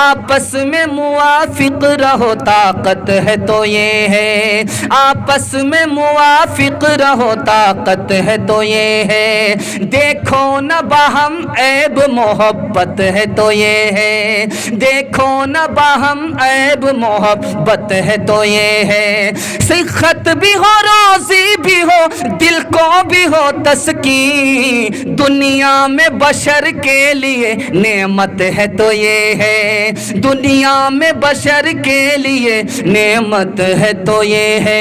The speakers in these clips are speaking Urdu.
آپس میں موافق رہو طاقت ہے تو یہ ہے، آپس میں موافق رہو طاقت ہے تو یہ ہے، دیکھو نہ باہم عیب محبت ہے تو یہ ہے، دیکھو نہ باہم عیب محبت ہے تو یہ ہے، صحت بھی ہو روزی بھی ہو دل کو بھی ہو تسکین، دنیا میں بشر کے لیے نعمت ہے تو یہ ہے، دنیا میں بشر کے لیے نعمت ہے تو یہ ہے۔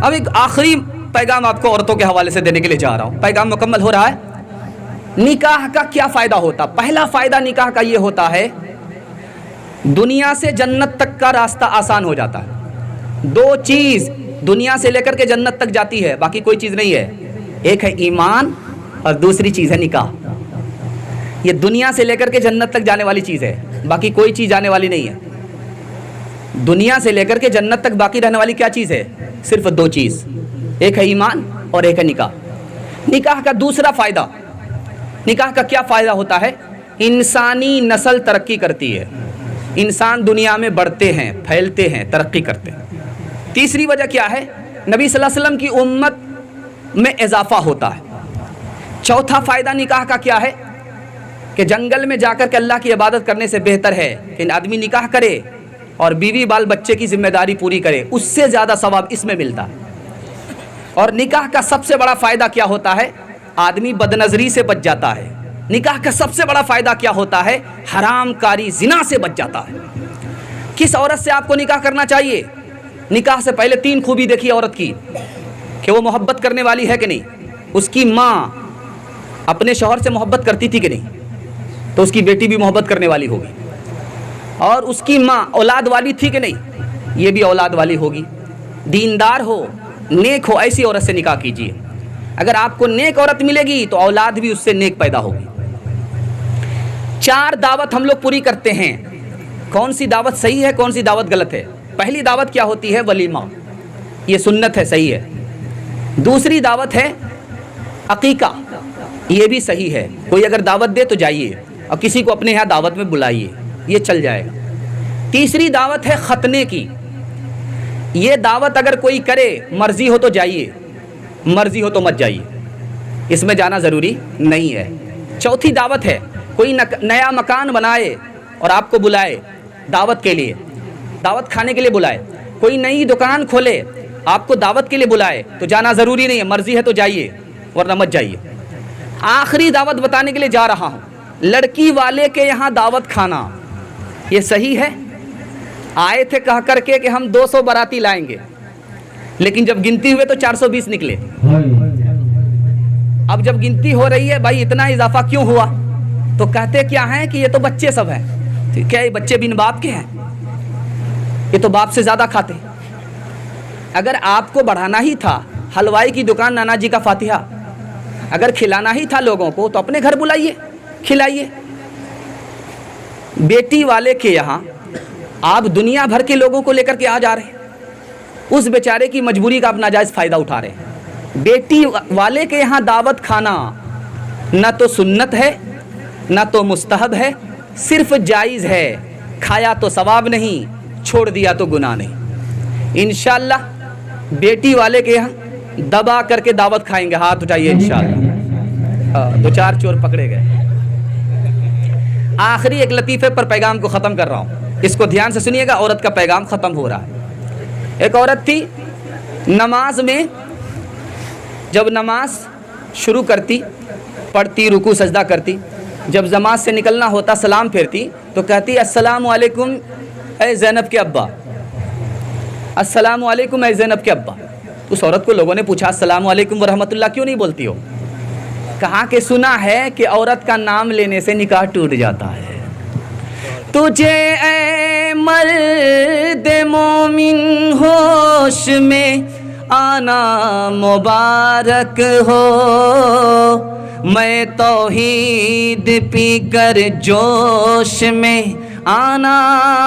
اب ایک آخری پیغام آپ کو عورتوں کے حوالے سے دینے کے لیے جا رہا ہوں، پیغام مکمل ہو رہا ہے۔ نکاح کا کیا فائدہ ہوتا؟ پہلا فائدہ نکاح کا یہ ہوتا ہے دنیا سے جنت تک کا راستہ آسان ہو جاتا ہے۔ دو چیز دنیا سے لے کر کے جنت تک جاتی ہے، باقی کوئی چیز نہیں ہے، ایک ہے ایمان اور دوسری چیز ہے نکاح۔ یہ دنیا سے لے کر کے جنت تک جانے والی چیز ہے، باقی کوئی چیز جانے والی نہیں ہے۔ دنیا سے لے کر کے جنت تک باقی رہنے والی کیا چیز ہے؟ صرف دو چیز، ایک ہے ایمان اور ایک ہے نکاح۔ نکاح کا دوسرا فائدہ، نکاح کا کیا فائدہ ہوتا ہے؟ انسانی نسل ترقی کرتی ہے، انسان دنیا میں بڑھتے ہیں، پھیلتے ہیں، ترقی کرتے ہیں۔ تیسری وجہ کیا ہے؟ نبی صلی اللہ علیہ وسلم کی امت میں اضافہ ہوتا ہے۔ چوتھا فائدہ نکاح کا کیا ہے کہ جنگل میں جا کر کے اللہ کی عبادت کرنے سے بہتر ہے کہ آدمی نکاح کرے اور بیوی بال بچے کی ذمہ داری پوری کرے، اس سے زیادہ ثواب اس میں ملتا ہے۔ اور نکاح کا سب سے بڑا فائدہ کیا ہوتا ہے؟ آدمی بد نظری سے بچ جاتا ہے۔ نکاح کا سب سے بڑا فائدہ کیا ہوتا ہے؟ حرام کاری زنا سے بچ جاتا ہے۔ کس عورت سے آپ کو نکاح کرنا چاہیے؟ نکاح سے پہلے 3 خوبی دیکھیے عورت کی کہ وہ محبت کرنے والی ہے کہ نہیں، اس کی ماں اپنے شوہر سے محبت کرتی تھی کہ نہیں، تو اس کی بیٹی بھی محبت کرنے والی ہوگی، اور اس کی ماں اولاد والی تھی کہ نہیں، یہ بھی اولاد والی ہوگی۔ دیندار ہو، نیک ہو، ایسی عورت سے نکاح کیجیے۔ اگر آپ کو نیک عورت ملے گی تو اولاد بھی اس سے نیک پیدا ہوگی۔ 4 دعوت ہم لوگ پوری کرتے ہیں، کون سی دعوت صحیح ہے کون سی دعوت غلط ہے؟ پہلی دعوت کیا ہوتی ہے؟ ولیمہ، یہ سنت ہے، صحیح ہے۔ دوسری دعوت ہے عقیقہ، یہ بھی صحیح ہے، کوئی اگر دعوت دے تو جائیے اور کسی کو اپنے یہاں دعوت میں بلائیے، یہ چل جائے گا۔ تیسری دعوت ہے ختنے کی، یہ دعوت اگر کوئی کرے، مرضی ہو تو جائیے، مرضی ہو تو مت جائیے، اس میں جانا ضروری نہیں ہے۔ چوتھی دعوت ہے کوئی نیا مکان بنائے اور آپ کو بلائے دعوت کے لیے، دعوت کھانے کے لیے بلائے، کوئی نئی دکان کھولے آپ کو دعوت کے لیے بلائے تو جانا ضروری نہیں ہے، مرضی ہے تو جائیے ورنہ مت جائیے۔ آخری دعوت بتانے کے لیے جا رہا ہوں، لڑکی والے کے یہاں دعوت کھانا، یہ صحیح ہے۔ آئے تھے کہہ کر کے کہ ہم 200 باراتی لائیں گے، لیکن جب گنتی ہوئے تو 420 نکلے۔ اب جب گنتی ہو رہی ہے بھائی اتنا اضافہ کیوں ہوا؟ تو کہتے کیا ہیں کہ یہ تو بچے سب ہیں۔ کیا یہ بچے بن باپ کے ہیں؟ یہ تو باپ سے زیادہ کھاتے۔ اگر آپ کو بڑھانا ہی تھا، حلوائی کی دکان نانا جی کا فاتحہ، اگر کھلانا ہی تھا لوگوں کو تو اپنے گھر بلائیے، کھلائیے۔ بیٹی والے کے یہاں آپ دنیا بھر کے لوگوں کو لے کر کے آ جا رہے ہیں، اس بیچارے کی مجبوری کا آپ ناجائز فائدہ اٹھا رہے ہیں۔ بیٹی والے کے یہاں دعوت کھانا نہ تو سنت ہے نہ تو مستحب ہے، صرف جائز ہے، کھایا تو ثواب نہیں، چھوڑ دیا تو گناہ نہیں۔ انشاءاللہ بیٹی والے کے یہاں دبا کر کے دعوت کھائیں گے، ہاتھ اٹھائیے انشاءاللہ۔ 2-4 چور پکڑے گئے۔ آخری ایک لطیفے پر پیغام کو ختم کر رہا ہوں، اس کو دھیان سے سنیے گا، عورت کا پیغام ختم ہو رہا ہے۔ ایک عورت تھی نماز میں، جب نماز شروع کرتی، پڑھتی، رکوع سجدہ کرتی، جب نماز سے نکلنا ہوتا سلام پھیرتی تو کہتی السلام علیکم اے زینب کے ابا، السلام علیکم اے زینب کے ابا۔ اس عورت کو لوگوں نے پوچھا السلام علیکم ورحمۃ اللہ کیوں نہیں بولتی ہو؟ کہا کہ سنا ہے کہ عورت کا نام لینے سے نکاح ٹوٹ جاتا ہے۔ تجھے اے مرد مومن ہوش میں آنا مبارک ہو، میں توحید پی کر جوش میں آنا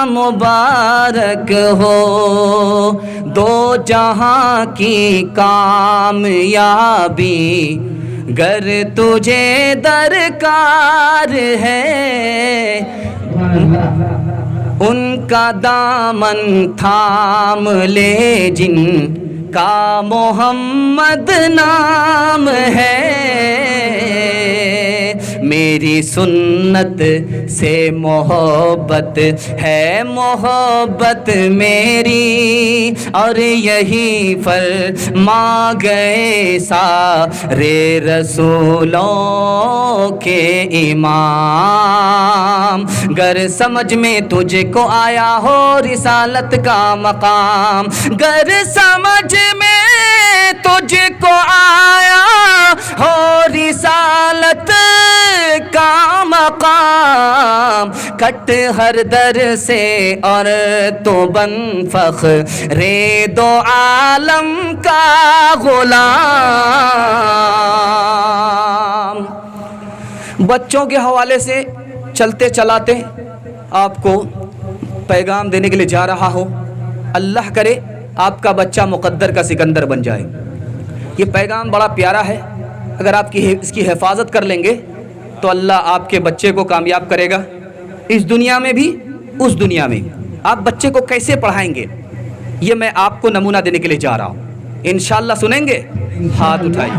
مبارک ہو، دو جہاں کی کامیابی گر تجھے درکار ہے، ان کا دامن تھام لے جن کا محمد نام ہے، میری سنت سے محبت ہے محبت میری، اور یہی فرما گئے سارے رسولوں کے امام، گر سمجھ میں تجھ کو آیا ہو رسالت کا مقام، گر سمجھ میں تجھ کو آیا ہو رسالت کا مقام، کٹ ہر در سے اور تو بن فخر دو عالم کا غلام۔ بچوں کے حوالے سے چلتے چلاتے آپ کو پیغام دینے کے لیے جا رہا ہو، اللہ کرے آپ کا بچہ مقدر کا سکندر بن جائے۔ یہ پیغام بڑا پیارا ہے، اگر آپ اس کی حفاظت کر لیں گے تو اللہ آپ کے بچے کو کامیاب کرے گا، اس دنیا میں بھی اس دنیا میں۔ آپ بچے کو کیسے پڑھائیں گے یہ میں آپ کو نمونہ دینے کے لیے جا رہا ہوں، انشاءاللہ سنیں گے؟ ہاتھ اٹھائیے۔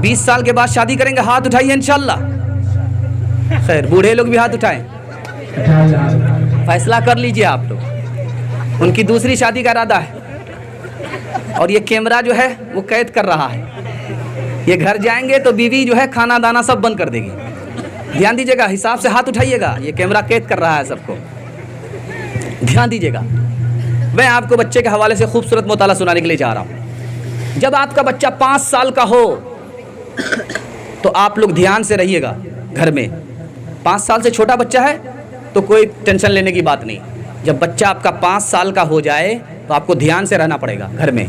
20 سال کے بعد شادی کریں گے؟ ہاتھ اٹھائیے انشاءاللہ۔ خیر، بوڑھے لوگ بھی ہاتھ اٹھائیں، فیصلہ کر لیجئے آپ لوگ، ان کی دوسری شادی کا ارادہ ہے، اور یہ کیمرہ جو ہے وہ قید کر رہا ہے، یہ گھر جائیں گے تو بیوی جو ہے کھانا دانا سب بند کر دے گی۔ دھیان دیجیے گا، حساب سے ہاتھ اٹھائیے گا، یہ کیمرہ قید کر رہا ہے سب کو، دھیان دیجیے گا۔ میں آپ کو بچے کے حوالے سے خوبصورت مطالعہ سنانے کے لیے جا رہا ہوں۔ جب آپ کا بچہ 5 سال کا ہو تو آپ لوگ دھیان سے رہیے گا گھر میں۔ 5 سال سے چھوٹا بچہ ہے تو کوئی ٹینشن لینے کی بات نہیں، جب بچہ آپ کا 5 سال کا ہو جائے تو آپ کو دھیان سے رہنا پڑے گا گھر میں۔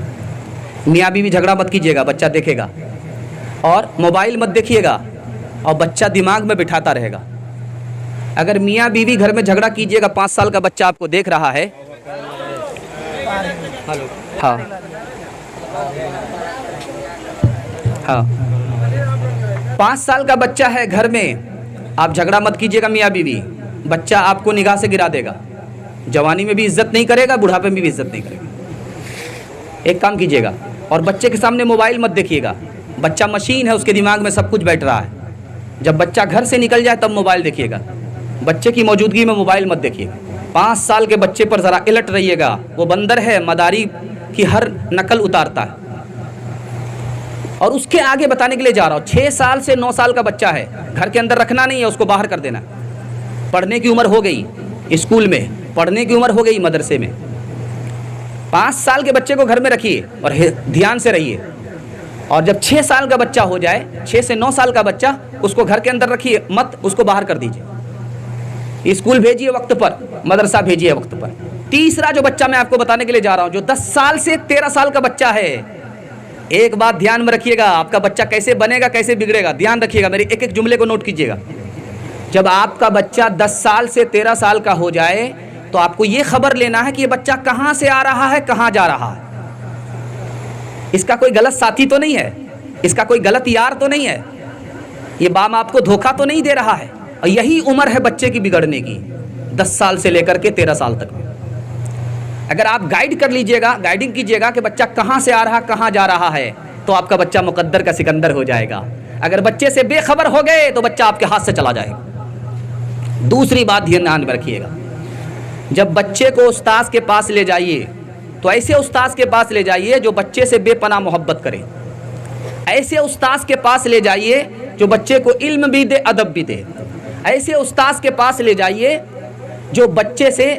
میاں بیوی جھگڑا مت کیجیے گا، بچہ دیکھے گا، اور موبائل مت دیکھیے گا، اور بچہ دماغ میں بٹھاتا رہے گا۔ اگر میاں بیوی گھر میں جھگڑا کیجیے گا، 5 سال کا بچہ آپ کو دیکھ رہا ہے، ہاں 5 سال کا بچہ ہے گھر میں، آپ جھگڑا مت کیجیے گا میاں بیوی، بچہ آپ کو نگاہ سے گرا دے گا، جوانی میں بھی عزت نہیں کرے گا، بڑھاپے میں بھی عزت نہیں کرے گا۔ ایک کام کیجیے گا، اور بچے کے سامنے موبائل مت دیکھیے گا، بچہ مشین ہے، اس کے دماغ میں سب کچھ بیٹھ رہا ہے، جب بچہ گھر سے نکل جائے تب موبائل دیکھیے گا، بچے کی موجودگی میں موبائل مت دیکھیے گا۔ 5 سال کے بچے پر ذرا الرٹ رہیے گا، وہ بندر ہے، مداری کی ہر نقل اتارتا ہے۔ اور اس کے آگے بتانے کے لیے جا رہا ہوں، 6 سال سے 9 سال کا بچہ ہے، گھر کے اندر رکھنا نہیں ہے، اس کو باہر کر دینا۔ پڑھنے کی عمر ہو گئی اسکول میں، پڑھنے کی عمر ہو گئی مدرسے میں۔ 5 سال کے بچے کو گھر میں رکھیے اور دھیان سے رہیے، اور جب 6 سال کا بچہ ہو جائے، 6 سے 9 سال کا بچہ، اس کو گھر کے اندر رکھیے مت، اس کو باہر کر دیجیے۔ اسکول بھیجیے وقت پر، مدرسہ بھیجیے وقت پر۔ تیسرا جو بچہ میں آپ کو بتانے کے لیے جا رہا ہوں، جو 10 سال سے 13 سال کا بچہ ہے، ایک بات دھیان میں رکھیے گا، آپ کا بچہ کیسے بنے گا، کیسے بگڑے گا، دھیان رکھیے گا، میرے ایک ایک جملے کو نوٹ کیجیے گا۔ جب آپ کا بچہ 10 سال سے 13 سال کا ہو جائے تو آپ کو یہ خبر لینا ہے کہ یہ بچہ کہاں سے آ رہا ہے، کہاں جا رہا ہے، اس کا کوئی غلط ساتھی تو نہیں ہے، اس کا کوئی غلط یار تو نہیں ہے، یہ بام آپ کو دھوکہ تو نہیں دے رہا ہے۔ اور یہی عمر ہے بچے کی بگڑنے کی، 10 سال سے لے کر کے 13 سال تک میں۔ اگر آپ گائیڈ کر لیجئے گا، گائیڈنگ کیجئے گا کہ بچہ کہاں سے آ رہا، کہاں جا رہا ہے، تو آپ کا بچہ مقدر کا سکندر ہو جائے گا۔ اگر بچے سے بے خبر ہو گئے تو بچہ آپ کے ہاتھ سے چلا جائے گا۔ دوسری بات دھیان میں رکھیے گا، جب بچے کو استاذ کے پاس لے جائیے تو ایسے استاذ کے پاس لے جائیے جو بچے سے بے پناہ محبت کرے، ایسے استاذ کے پاس لے جائیے جو بچے کو علم بھی دے، ادب بھی دے، ایسے استاذ کے پاس لے جائیے جو بچے سے،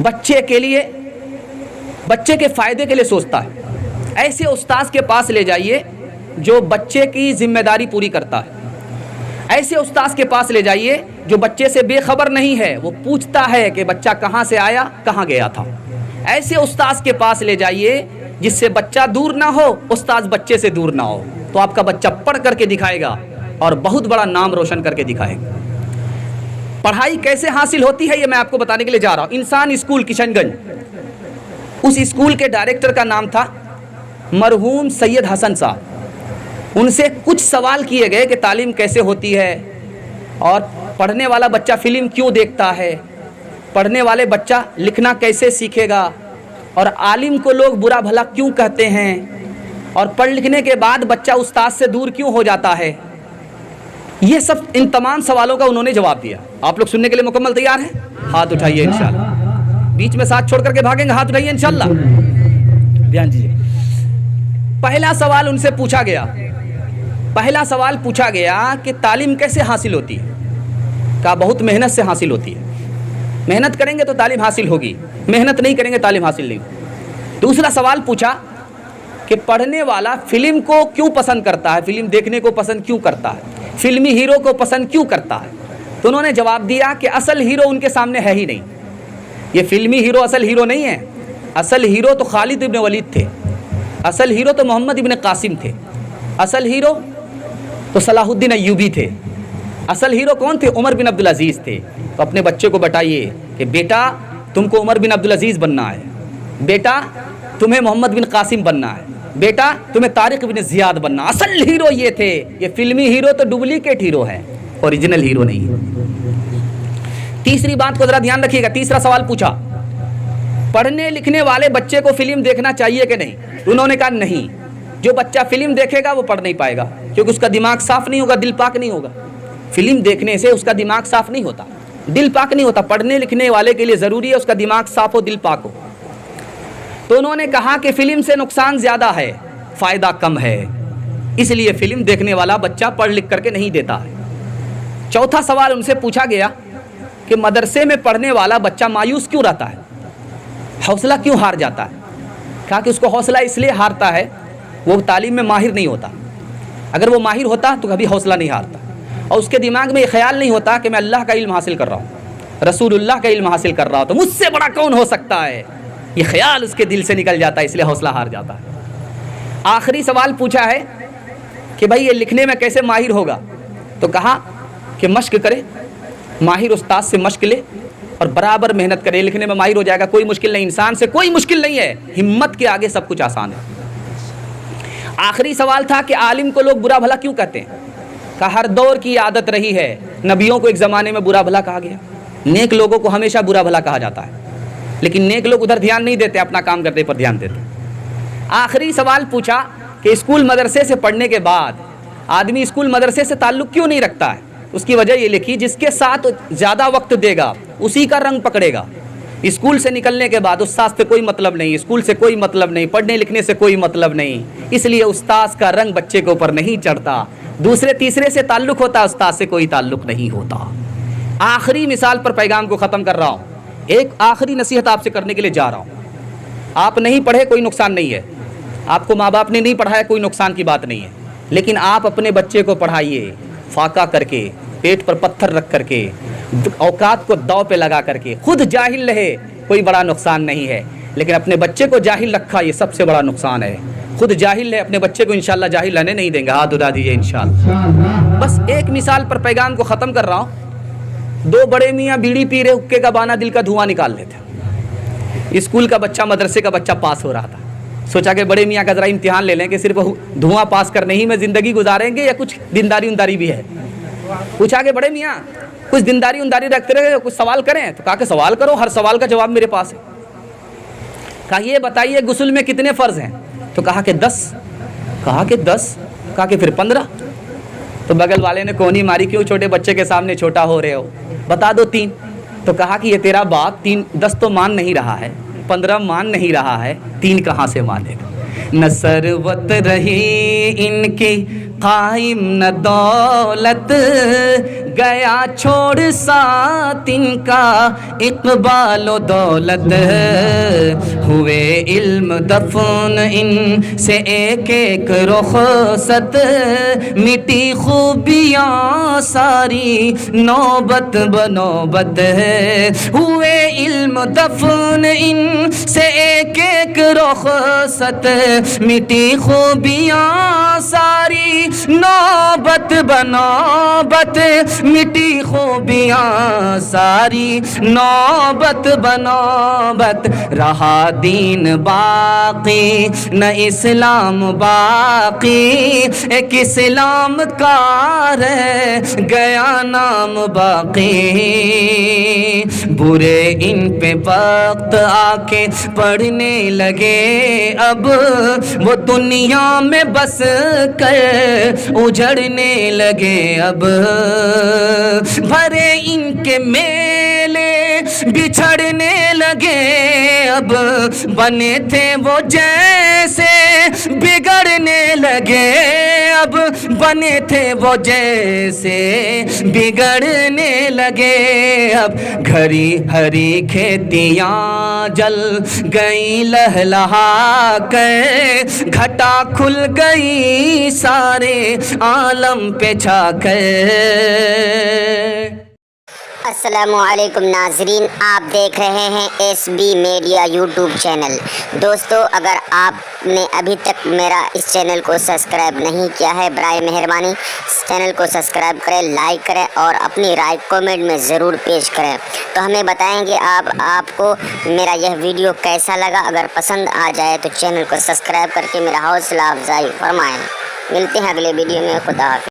بچے کے لیے، بچے کے فائدے کے لیے سوچتا ہے، ایسے استاذ کے پاس لے جائیے جو بچے کی ذمہ داری پوری کرتا ہے، ایسے استاذ کے پاس لے جائیے جو بچے سے بے خبر نہیں ہے، وہ پوچھتا ہے کہ بچہ کہاں سے آیا، کہاں گیا تھا، ایسے استاذ کے پاس لے جائیے جس سے بچہ دور نہ ہو، استاذ بچے سے دور نہ ہو، تو آپ کا بچہ پڑھ کر کے دکھائے گا اور بہت بڑا نام روشن کر کے دکھائیں گے۔ پڑھائی کیسے حاصل ہوتی ہے یہ میں آپ کو بتانے کے لیے جا رہا ہوں۔ انسان اسکول کشن گنج، اس اسکول کے ڈائریکٹر کا نام تھا مرحوم سید حسن صاحب۔ ان سے کچھ سوال کیے گئے کہ تعلیم کیسے ہوتی ہے، اور پڑھنے والا بچہ فلم کیوں دیکھتا ہے، پڑھنے والے بچہ لکھنا کیسے سیکھے گا، اور عالم کو لوگ برا بھلا کیوں کہتے ہیں، اور پڑھ لکھنے کے بعد بچہ استاد سے دور کیوں ہو جاتا ہے۔ یہ سب ان تمام سوالوں کا انہوں نے جواب دیا۔ آپ لوگ سننے کے لیے مکمل تیار ہیں؟ ہاتھ اٹھائیے انشاءاللہ، بیچ میں ساتھ چھوڑ کر کے بھاگیں گے، ہاتھ اٹھائیے انشاءاللہ، دھیان دیجیے۔ پہلا سوال ان سے پوچھا گیا، پہلا سوال پوچھا گیا کہ تعلیم کیسے حاصل ہوتی ہے؟ کہا بہت محنت سے حاصل ہوتی ہے، محنت کریں گے تو تعلیم حاصل ہوگی، محنت نہیں کریں گے تعلیم حاصل نہیں ہوگی۔ دوسرا سوال پوچھا کہ پڑھنے والا فلم کو کیوں پسند کرتا ہے، فلم دیکھنے کو پسند کیوں کرتا ہے، فلمی ہیرو کو پسند کیوں کرتا ہے؟ تو انہوں نے جواب دیا کہ اصل ہیرو ان کے سامنے ہے ہی نہیں، یہ فلمی ہیرو اصل ہیرو نہیں ہے، اصل ہیرو تو خالد ابن ولید تھے، اصل ہیرو تو محمد ابن قاسم تھے، اصل ہیرو تو صلاح الدین ایوبی تھے، اصل ہیرو کون تھے؟ عمر بن عبدالعزیز تھے۔ تو اپنے بچے کو بتائیے کہ بیٹا تم کو عمر بن عبدالعزیز بننا ہے، بیٹا تمہیں محمد بن قاسم بننا ہے، بیٹا تمہیں طارق بن زیاد بننا، اصل ہیرو یہ تھے، یہ فلمی ہیرو تو ڈپلیکیٹ ہیرو ہے، اوریجنل ہیرو نہیں ہے۔ تیسری بات کو ذرا دھیان رکھیے گا، تیسرا سوال پوچھا پڑھنے لکھنے والے بچے کو فلم دیکھنا چاہیے کہ نہیں؟ انہوں نے کہا نہیں، جو بچہ فلم دیکھے گا وہ پڑھ نہیں پائے گا، کیونکہ اس کا دماغ صاف نہیں ہوگا، دل پاک نہیں ہوگا۔ فلم دیکھنے سے اس کا دماغ صاف نہیں ہوتا، دل پاک نہیں ہوتا۔ پڑھنے لکھنے والے کے لیے ضروری ہے اس کا دماغ صاف ہو، دل پاک ہو۔ تو انہوں نے کہا کہ فلم سے نقصان زیادہ ہے، فائدہ کم ہے، اس لیے فلم دیکھنے والا بچہ پڑھ لکھ کر کے نہیں دیتا ہے۔ چوتھا سوال ان سے پوچھا گیا کہ مدرسے میں پڑھنے والا بچہ مایوس کیوں رہتا ہے، حوصلہ کیوں ہار جاتا ہے؟ کہا کہ اس کو حوصلہ اس لیے ہارتا ہے وہ تعلیم میں ماہر نہیں ہوتا، اگر وہ ماہر ہوتا تو کبھی حوصلہ نہیں ہارتا، اور اس کے دماغ میں یہ خیال نہیں ہوتا کہ میں اللہ کا علم حاصل کر رہا ہوں، رسول اللہ کا علم حاصل کر رہا ہوں تو مجھ سے بڑا کون ہو سکتا ہے، یہ خیال اس کے دل سے نکل جاتا ہے، اس لیے حوصلہ ہار جاتا ہے۔ آخری سوال پوچھا ہے کہ بھائی یہ لکھنے میں کیسے ماہر ہوگا؟ تو کہا کہ مشق کرے، ماہر استاد سے مشق لے اور برابر محنت کرے، لکھنے میں ماہر ہو جائے گا، کوئی مشکل نہیں، انسان سے کوئی مشکل نہیں ہے، ہمت کے آگے سب کچھ آسان ہے۔ آخری سوال تھا کہ عالم کو لوگ برا بھلا کیوں کہتے ہیں؟ کہ ہر دور کی عادت رہی ہے، نبیوں کو ایک زمانے میں برا بھلا کہا گیا، نیک لوگوں کو ہمیشہ برا بھلا کہا جاتا ہے، لیکن نیک لوگ ادھر دھیان نہیں دیتے، اپنا کام کرنے پر دھیان دیتے۔ آخری سوال پوچھا کہ اسکول مدرسے سے پڑھنے کے بعد آدمی اسکول مدرسے سے تعلق کیوں نہیں رکھتا ہے؟ اس کی وجہ یہ لکھی جس کے ساتھ زیادہ وقت دے گا اسی کا رنگ پکڑے گا۔ اسکول سے نکلنے کے بعد استاد سے کوئی مطلب نہیں، اسکول سے کوئی مطلب نہیں، پڑھنے لکھنے سے کوئی مطلب نہیں، اس لیے استاد کا رنگ بچے کے اوپر نہیں چڑھتا، دوسرے تیسرے سے تعلق ہوتا، استاد سے کوئی تعلق نہیں ہوتا۔ آخری مثال پر پیغام کو ختم کر رہا ہوں، ایک آخری نصیحت آپ سے کرنے کے لیے جا رہا ہوں۔ آپ نہیں پڑھے کوئی نقصان نہیں ہے، آپ کو ماں باپ نے نہیں پڑھایا کوئی نقصان کی بات نہیں ہے، لیکن آپ اپنے بچے کو پڑھائیے فاقہ کر کے، پیٹ پر پتھر رکھ کر کے، اوقات کو داؤ پہ لگا کر کے، خود جاہل رہے کوئی بڑا نقصان نہیں ہے، لیکن اپنے بچے کو جاہل رکھا یہ سب سے بڑا نقصان ہے۔ خود جاہل ہے، اپنے بچے کو انشاءاللہ جاہل رہنے نہیں دیں گے، ہاتھ اٹھا دیجیے انشاءاللہ۔ بس ایک مثال پر پیغام کو ختم کر رہا ہوں۔ دو بڑے میاں بیڑی پی رہے، حقے کا بانا دل کا دھواں نکال لیتے۔ اسکول کا بچہ مدرسے کا بچہ پاس ہو رہا تھا، سوچا کہ بڑے میاں کا ذرا امتحان لے لیں کہ صرف دھواں پاس کرنے ہی میں زندگی گزاریں گے یا کچھ دینداری انداری بھی ہے۔ پوچھا کہ بڑے میاں کچھ دینداری انداری رکھتے رہے، کچھ سوال کریں؟ تو کہا کہ سوال کرو، ہر سوال کا جواب میرے پاس ہے۔ کہا یہ بتائیے غسل میں کتنے فرض ہیں؟ تو کہا کہ 10۔ کہا کہ 10؟ کہا کہ پھر 15۔ تو بغل والے نے کونی ماری، کیوں چھوٹے بچے کے سامنے چھوٹا ہو رہے ہو، بتا دو 3۔ تو کہا کہ یہ تیرا باپ 10 تو مان نہیں رہا ہے، 15 مان نہیں رہا ہے، 3 کہاں سے مانے گا؟ نہ ثروت رہی ان کی قائم نہ دولت، گیا چھوڑ ساتھ ان کا اقبال و دولت، ہوئے علم دفن ان سے ایک ایک رخصت، مٹی خوبیاں ساری نوبت بنوبت، ہوئے علم دفن ان سے ایک ایک رخصت، مٹی خوبیاں ساری نوبت بنوبت، مٹی خوبیاں ساری نوبت بنوبت، رہا دین باقی نہ اسلام باقی، ایک اسلام کا رہ گیا نام باقی، برے ان پہ وقت آ کے پڑھنے لگے اب، وہ دنیا میں بس کر اجڑنے لگے اب، بھرے ان کے میلے بچھڑنے لگے اب، بنے تھے وہ جیسے بگڑنے لگے اب، بنے تھے وہ جیسے بگڑنے لگے اب، گھری ہری کھیتیاں جل گئی لہلہا کر، گھٹا کھل گئی سارے عالم پہ چھا کر۔ السلام علیکم ناظرین، آپ دیکھ رہے ہیں S B media YouTube channel. دوستو، اگر آپ نے ابھی تک میرا اس چینل کو سبسکرائب نہیں کیا ہے، برائے مہربانی اس چینل کو سبسکرائب کریں، لائک کریں اور اپنی رائے کامنٹ میں ضرور پیش کریں۔ تو ہمیں بتائیں کہ آپ کو میرا یہ ویڈیو کیسا لگا۔ اگر پسند آ جائے تو چینل کو سبسکرائب کر کے میرا حوصلہ افزائی فرمائیں۔ ملتے ہیں اگلے ویڈیو میں، خدا حافظ۔